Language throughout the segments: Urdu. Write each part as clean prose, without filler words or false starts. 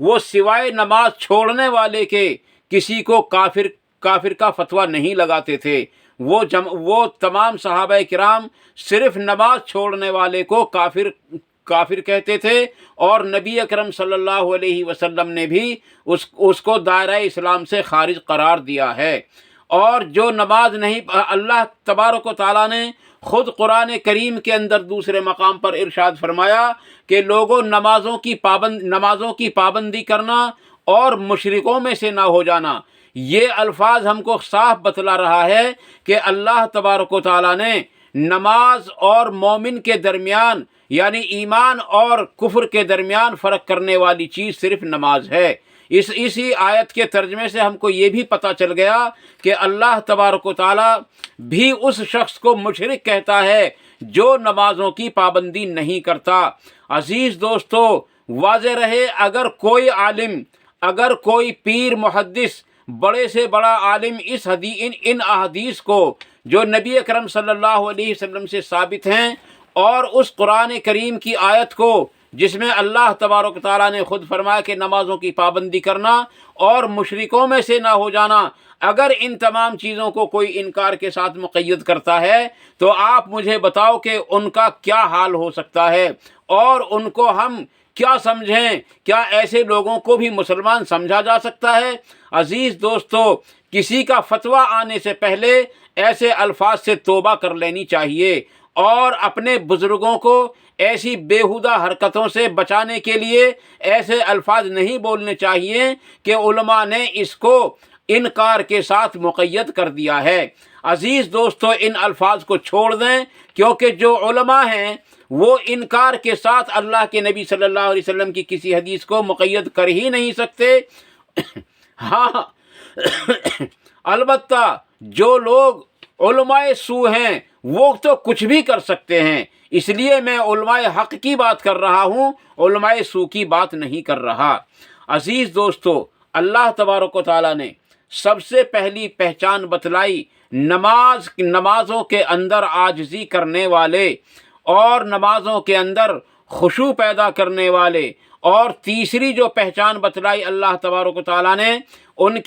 وہ سوائے نماز چھوڑنے والے کے کسی کو کافر کا فتویٰ نہیں لگاتے تھے۔ وہ تمام صحابہ کرام صرف نماز چھوڑنے والے کو کافر کہتے تھے، اور نبی اکرم صلی اللہ علیہ وسلم نے بھی اس کو دائرہ اسلام سے خارج قرار دیا ہے۔ اور جو نماز نہیں، اللہ تبارک و تعالیٰ نے خود قرآن کریم کے اندر دوسرے مقام پر ارشاد فرمایا کہ لوگوں نمازوں کی پابندی کرنا اور مشرکوں میں سے نہ ہو جانا۔ یہ الفاظ ہم کو صاف بتلا رہا ہے کہ اللہ تبارک و تعالیٰ نے نماز اور مومن کے درمیان، یعنی ایمان اور کفر کے درمیان فرق کرنے والی چیز صرف نماز ہے۔ اسی آیت کے ترجمے سے ہم کو یہ بھی پتہ چل گیا کہ اللہ تبارک و تعالیٰ بھی اس شخص کو مشرک کہتا ہے جو نمازوں کی پابندی نہیں کرتا۔ عزیز دوستو، واضح رہے، اگر کوئی عالم، اگر کوئی پیر محدث، بڑے سے بڑا عالم ان احادیث کو جو نبی اکرم صلی اللہ علیہ وسلم سے ثابت ہیں، اور اس قرآن کریم کی آیت کو جس میں اللہ تبارک تعالیٰ نے خود فرمایا کہ نمازوں کی پابندی کرنا اور مشرکوں میں سے نہ ہو جانا، اگر ان تمام چیزوں کو کوئی انکار کے ساتھ مقید کرتا ہے تو آپ مجھے بتاؤ کہ ان کا کیا حال ہو سکتا ہے، اور ان کو ہم کیا سمجھیں؟ کیا ایسے لوگوں کو بھی مسلمان سمجھا جا سکتا ہے؟ عزیز دوستو، کسی کا فتویٰ آنے سے پہلے ایسے الفاظ سے توبہ کر لینی چاہیے، اور اپنے بزرگوں کو ایسی بیہودہ حرکتوں سے بچانے کے لیے ایسے الفاظ نہیں بولنے چاہیے کہ علماء نے اس کو انکار کے ساتھ مقید کر دیا ہے۔ عزیز دوستو، ان الفاظ کو چھوڑ دیں، کیونکہ جو علماء ہیں وہ انکار کے ساتھ اللہ کے نبی صلی اللہ علیہ وسلم کی کسی حدیث کو مقید کر ہی نہیں سکتے۔ ہاں، البتہ جو لوگ علماء سو ہیں وہ تو کچھ بھی کر سکتے ہیں، اس لیے میں علماء حق کی بات کر رہا ہوں، علماء سو کی بات نہیں کر رہا۔ عزیز دوستو، اللہ تبارک و تعالیٰ نے سب سے پہلی پہچان بتلائی نمازوں کے اندر عاجزی کرنے والے، اور نمازوں کے اندر خشوع پیدا کرنے والے، اور تیسری جو پہچان بتلائی اللہ تبارک و تعالیٰ نے ان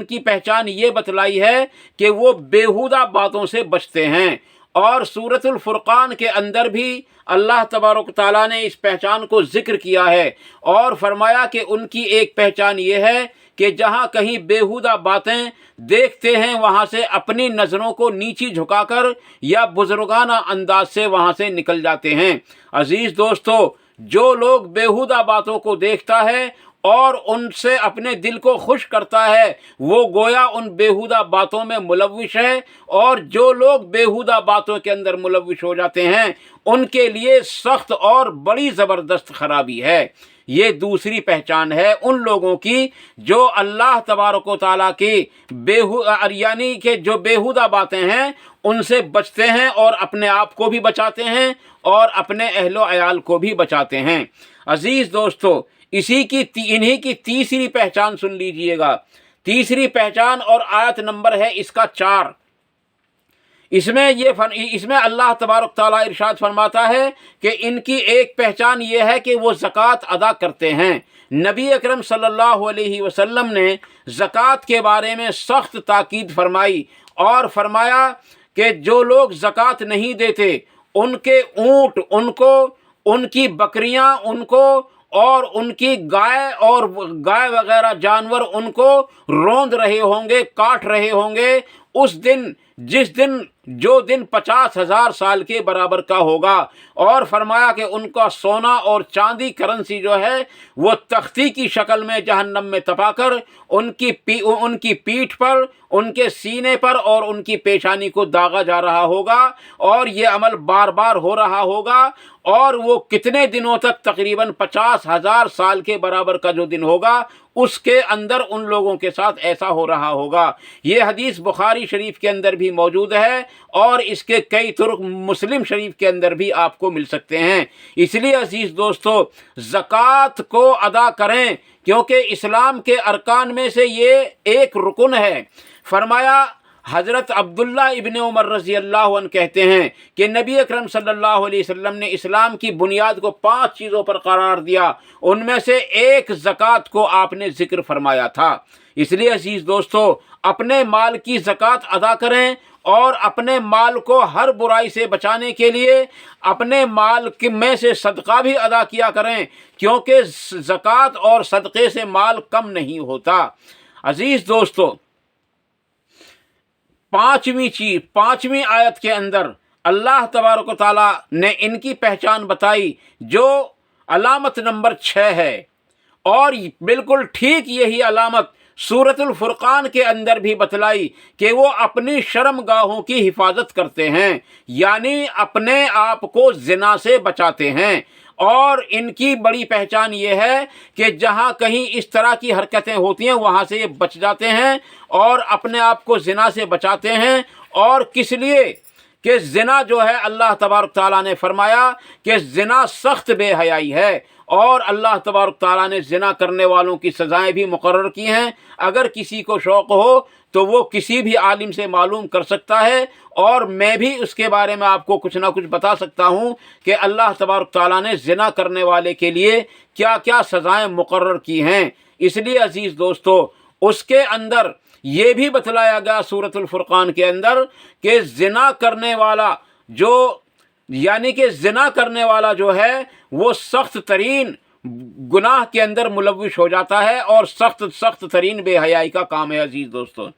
کی پہچان یہ بتلائی ہے کہ وہ بیہودہ باتوں سے بچتے ہیں۔ اور سورۃ الفرقان کے اندر بھی اللہ تبارک و تعالیٰ نے اس پہچان کو ذکر کیا ہے، اور فرمایا کہ ان کی ایک پہچان یہ ہے کہ جہاں کہیں بیہودہ باتیں دیکھتے ہیں وہاں سے اپنی نظروں کو نیچی جھکا کر یا بزرگانہ انداز سے وہاں سے نکل جاتے ہیں۔ عزیز دوستو، جو لوگ بیہودہ باتوں کو دیکھتا ہے اور ان سے اپنے دل کو خوش کرتا ہے، وہ گویا ان بیہودہ باتوں میں ملوث ہے، اور جو لوگ بیہودہ باتوں کے اندر ملوث ہو جاتے ہیں ان کے لیے سخت اور بڑی زبردست خرابی ہے۔ یہ دوسری پہچان ہے ان لوگوں کی جو اللہ تبارک و تعالیٰ کی یعنی کہ جو بیہودہ باتیں ہیں ان سے بچتے ہیں، اور اپنے آپ کو بھی بچاتے ہیں اور اپنے اہل و عیال کو بھی بچاتے ہیں۔ عزیز دوستو، انہی کی تیسری پہچان سن لیجئے گا۔ تیسری پہچان، اور آیت نمبر ہے اس کا 4۔ اس میں اللہ تبارک تعالیٰ ارشاد فرماتا ہے کہ ان کی ایک پہچان یہ ہے کہ وہ زکوٰۃ ادا کرتے ہیں۔ نبی اکرم صلی اللہ علیہ وسلم نے زکوٰۃ کے بارے میں سخت تاکید فرمائی، اور فرمایا کہ جو لوگ زکوٰۃ نہیں دیتے ان کے اونٹ ان کو، ان کی بکریاں ان کو، اور ان کی گائے وغیرہ جانور ان کو روند رہے ہوں گے، کاٹ رہے ہوں گے اس دن، جو دن 50,000 سال کے برابر کا ہوگا۔ اور فرمایا کہ ان کا سونا اور چاندی کرنسی جو ہے وہ تختی کی شکل میں جہنم میں تپا کر ان کی پیٹھ پر، ان کے سینے پر اور ان کی پیشانی کو داغا جا رہا ہوگا، اور یہ عمل بار بار ہو رہا ہوگا، اور وہ کتنے دنوں تک؟ تقریباً 50,000 سال کے برابر کا جو دن ہوگا اس کے اندر ان لوگوں کے ساتھ ایسا ہو رہا ہوگا۔ یہ حدیث بخاری شریف کے اندر بھی موجود ہے، اور اس کے کئی طرق مسلم شریف کے اندر بھی آپ کو مل سکتے ہیں۔ اس لیے عزیز دوستو، زکوٰۃ کو ادا کریں، کیونکہ اسلام کے ارکان میں سے یہ ایک رکن ہے۔ فرمایا حضرت عبداللہ ابن عمر رضی اللہ عنہ کہتے ہیں کہ نبی اکرم صلی اللہ علیہ وسلم نے اسلام کی بنیاد کو 5 چیزوں پر قرار دیا، ان میں سے ایک زکوٰۃ کو آپ نے ذکر فرمایا تھا۔ اس لیے عزیز دوستو، اپنے مال کی زکوٰۃ ادا کریں اور اپنے مال کو ہر برائی سے بچانے کے لیے اپنے مال میں سے صدقہ بھی ادا کیا کریں، کیونکہ زکوٰۃ اور صدقے سے مال کم نہیں ہوتا۔ عزیز دوستو، 5ویں آیت کے اندر اللہ تبارک و تعالیٰ نے ان کی پہچان بتائی، جو علامت نمبر 6 ہے، اور بالکل ٹھیک یہی علامت سورۃ الفرقان کے اندر بھی بتلائی کہ وہ اپنی شرم گاہوں کی حفاظت کرتے ہیں، یعنی اپنے آپ کو زنا سے بچاتے ہیں۔ اور ان کی بڑی پہچان یہ ہے کہ جہاں کہیں اس طرح کی حرکتیں ہوتی ہیں وہاں سے یہ بچ جاتے ہیں اور اپنے آپ کو زنا سے بچاتے ہیں۔ اور کس لیے کہ زنا جو ہے، اللہ تبارک تعالیٰ نے فرمایا کہ زنا سخت بے حیائی ہے، اور اللہ تبارک تعالیٰ نے زنا کرنے والوں کی سزائیں بھی مقرر کی ہیں۔ اگر کسی کو شوق ہو تو وہ کسی بھی عالم سے معلوم کر سکتا ہے، اور میں بھی اس کے بارے میں آپ کو کچھ نہ کچھ بتا سکتا ہوں کہ اللہ تبارک تعالیٰ نے زنا کرنے والے کے لیے کیا کیا سزائیں مقرر کی ہیں۔ اس لیے عزیز دوستو، اس کے اندر یہ بھی بتلایا گیا سورۃ الفرقان کے اندر کہ زنا کرنے والا زنا کرنے والا جو ہے وہ سخت ترین گناہ کے اندر ملوث ہو جاتا ہے، اور سخت ترین بے حیائی کا کام ہے عزیز دوستو۔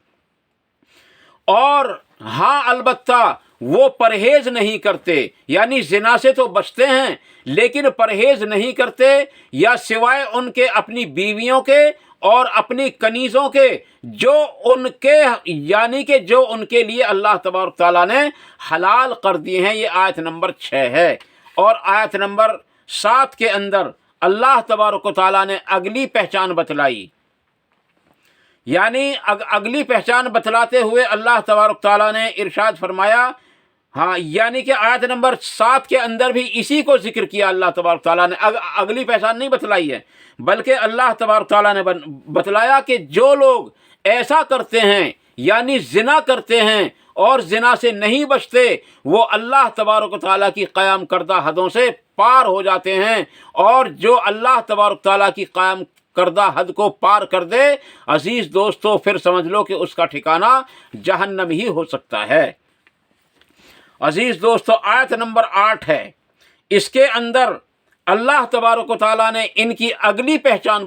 اور ہاں، البتہ وہ پرہیز نہیں کرتے، یعنی زنا سے تو بچتے ہیں لیکن پرہیز نہیں کرتے، یا سوائے ان کے اپنی بیویوں کے اور اپنی کنیزوں کے، جو ان کے لیے اللہ تبارک تعالیٰ نے حلال کر دیے ہیں۔ یہ آیت نمبر 6 ہے۔ اور آیت نمبر 7 کے اندر اللہ تبارک و تعالیٰ نے اگلی پہچان بتلائی، یعنی اگلی پہچان بتلاتے ہوئے اللہ تبارک تعالیٰ نے ارشاد فرمایا، یعنی کہ آیت نمبر 7 کے اندر بھی اسی کو ذکر کیا اللہ تبارک تعالیٰ نے، اگلی پہچان نہیں بتلائی ہے، بلکہ اللہ تبارک تعالیٰ نے بتلایا کہ جو لوگ ایسا کرتے ہیں، یعنی زنا کرتے ہیں اور زنا سے نہیں بچتے، وہ اللہ تبارک و تعالیٰ کی قائم کردہ حدوں سے پار ہو جاتے ہیں، اور جو اللہ تبارک تعالیٰ کی قائم کردہ حد کو پار کر دے، عزیز دوستو، پھر سمجھ لو کہ اس کا ٹھکانہ جہنم ہی ہو سکتا ہے۔ عزیز دوستو، آیت نمبر 8 ہے، اس کے اندر اللہ تبارک و تعالیٰ نے ان کی اگلی پہچان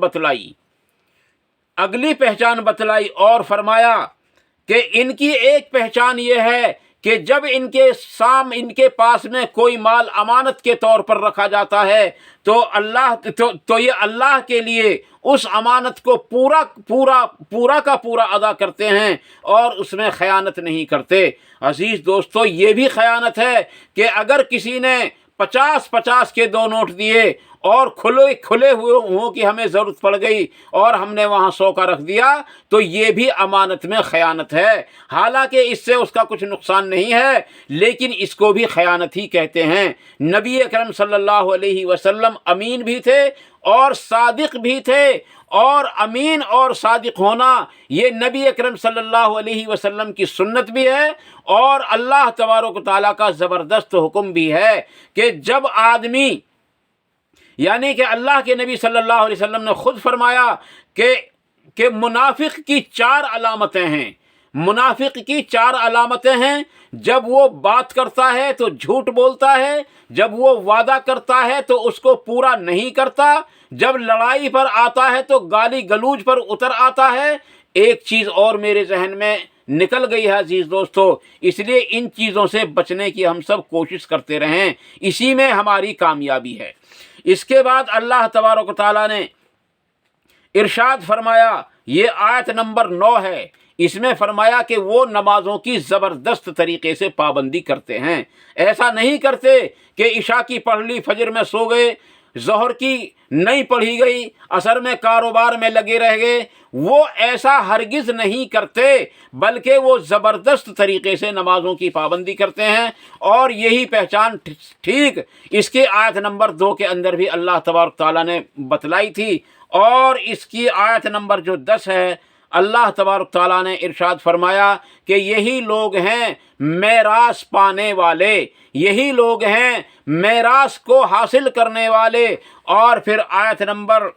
بتلائی اور فرمایا کہ ان کی ایک پہچان یہ ہے کہ جب ان کے پاس میں کوئی مال امانت کے طور پر رکھا جاتا ہے تو یہ اللہ کے لیے اس امانت کو پورا کا پورا ادا کرتے ہیں اور اس میں خیانت نہیں کرتے۔ عزیز دوستو، یہ بھی خیانت ہے کہ اگر کسی نے 50 کے 2 نوٹ دیے اور کھلے ہوئے ہوں کہ ہمیں ضرورت پڑ گئی اور ہم نے وہاں 100 کا رکھ دیا، تو یہ بھی امانت میں خیانت ہے۔ حالانکہ اس سے اس کا کچھ نقصان نہیں ہے، لیکن اس کو بھی خیانت ہی کہتے ہیں۔ نبی اکرم صلی اللہ علیہ وسلم امین بھی تھے اور صادق بھی تھے، اور امین اور صادق ہونا یہ نبی اکرم صلی اللہ علیہ وسلم کی سنت بھی ہے، اور اللہ تبارک و تعالیٰ کا زبردست حکم بھی ہے کہ جب آدمی، یعنی کہ اللہ کے نبی صلی اللہ علیہ وسلم نے خود فرمایا کہ منافق کی 4 علامتیں ہیں۔ منافق کی 4 علامتیں ہیں: جب وہ بات کرتا ہے تو جھوٹ بولتا ہے، جب وہ وعدہ کرتا ہے تو اس کو پورا نہیں کرتا، جب لڑائی پر آتا ہے تو گالی گلوج پر اتر آتا ہے۔ ایک چیز اور میرے ذہن میں نکل گئی ہے عزیز دوستو، اس لیے ان چیزوں سے بچنے کی ہم سب کوشش کرتے رہیں، اسی میں ہماری کامیابی ہے۔ اس کے بعد اللہ تبارک و تعالیٰ نے ارشاد فرمایا، یہ آیت نمبر 9 ہے، اس میں فرمایا کہ وہ نمازوں کی زبردست طریقے سے پابندی کرتے ہیں۔ ایسا نہیں کرتے کہ عشاء کی پڑھ لی، فجر میں سو گئے، ظہر کی نہیں پڑھی گئی، عصر میں کاروبار میں لگے رہ گئے۔ وہ ایسا ہرگز نہیں کرتے، بلکہ وہ زبردست طریقے سے نمازوں کی پابندی کرتے ہیں۔ اور یہی پہچان ٹھیک اس کی آیت نمبر 2 کے اندر بھی اللہ تبارک تعالیٰ نے بتلائی تھی، اور اس کی آیت نمبر جو 10 ہے، اللہ تبارک تعالیٰ نے ارشاد فرمایا کہ یہی لوگ ہیں میراث پانے والے، یہی لوگ ہیں میراث کو حاصل کرنے والے۔ اور پھر آیت نمبر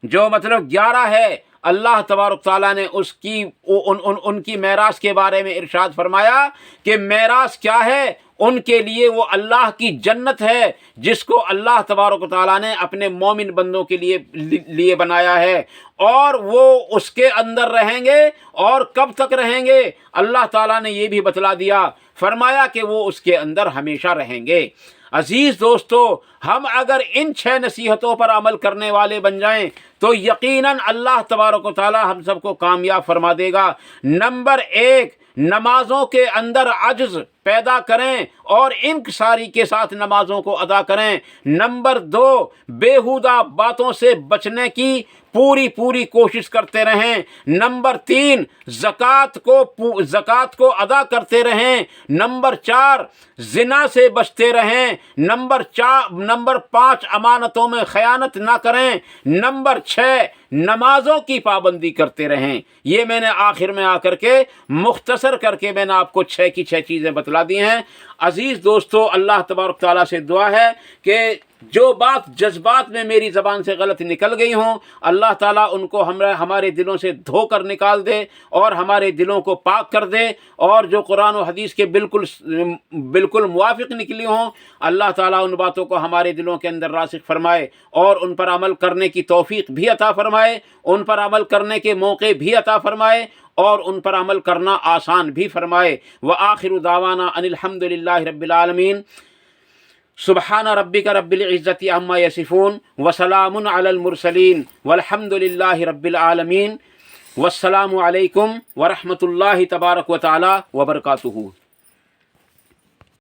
جو مطلب 11 ہے، اللہ تبارک تعالیٰ نے ان کی میراث کے بارے میں ارشاد فرمایا کہ میراث کیا ہے؟ ان کے لیے وہ اللہ کی جنت ہے، جس کو اللہ تبارک تعالیٰ نے اپنے مومن بندوں کے لیے بنایا ہے، اور وہ اس کے اندر رہیں گے۔ اور کب تک رہیں گے؟ اللہ تعالیٰ نے یہ بھی بتلا دیا، فرمایا کہ وہ اس کے اندر ہمیشہ رہیں گے۔ عزیز دوستو، ہم اگر ان 6 نصیحتوں پر عمل کرنے والے بن جائیں تو یقیناً اللہ تبارک و تعالی ہم سب کو کامیاب فرما دے گا۔ نمبر 1، نمازوں کے اندر عجز پیدا کریں اور انکساری کے ساتھ نمازوں کو ادا کریں۔ نمبر 2، بیہودہ باتوں سے بچنے کی پوری کوشش کرتے رہیں۔ نمبر 3، زکوٰۃ کو ادا کرتے رہیں۔ نمبر 4، زنا سے بچتے رہیں۔ نمبر 5، امانتوں میں خیانت نہ کریں۔ نمبر 6، نمازوں کی پابندی کرتے رہیں۔ یہ میں نے آخر میں آ کر کے مختصر کر کے میں نے آپ کو 6 کی 6 چیزیں بتلا دی ہیں۔ عزیز دوستو، اللہ تبارک تعالیٰ سے دعا ہے کہ جو بات جذبات میں میری زبان سے غلط نکل گئی ہوں، اللہ تعالیٰ ان کو ہمارے دلوں سے دھو کر نکال دے اور ہمارے دلوں کو پاک کر دے، اور جو قرآن و حدیث کے بالکل موافق نکلی ہوں، اللہ تعالیٰ ان باتوں کو ہمارے دلوں کے اندر راسخ فرمائے اور ان پر عمل کرنے کی توفیق بھی عطا فرمائے، ان پر عمل کرنے کے موقع بھی عطا فرمائے اور ان پر عمل کرنا آسان بھی فرمائے۔ وآخر دعوانا ان الحمد للہ رب العالمین۔ سبحان ربک رب العزت عما یصفون وسلام علی المرسلین والحمد للہ رب العالمین۔ والسلام علیکم ورحمۃ اللہ تبارک و تعالی وبرکاتہ۔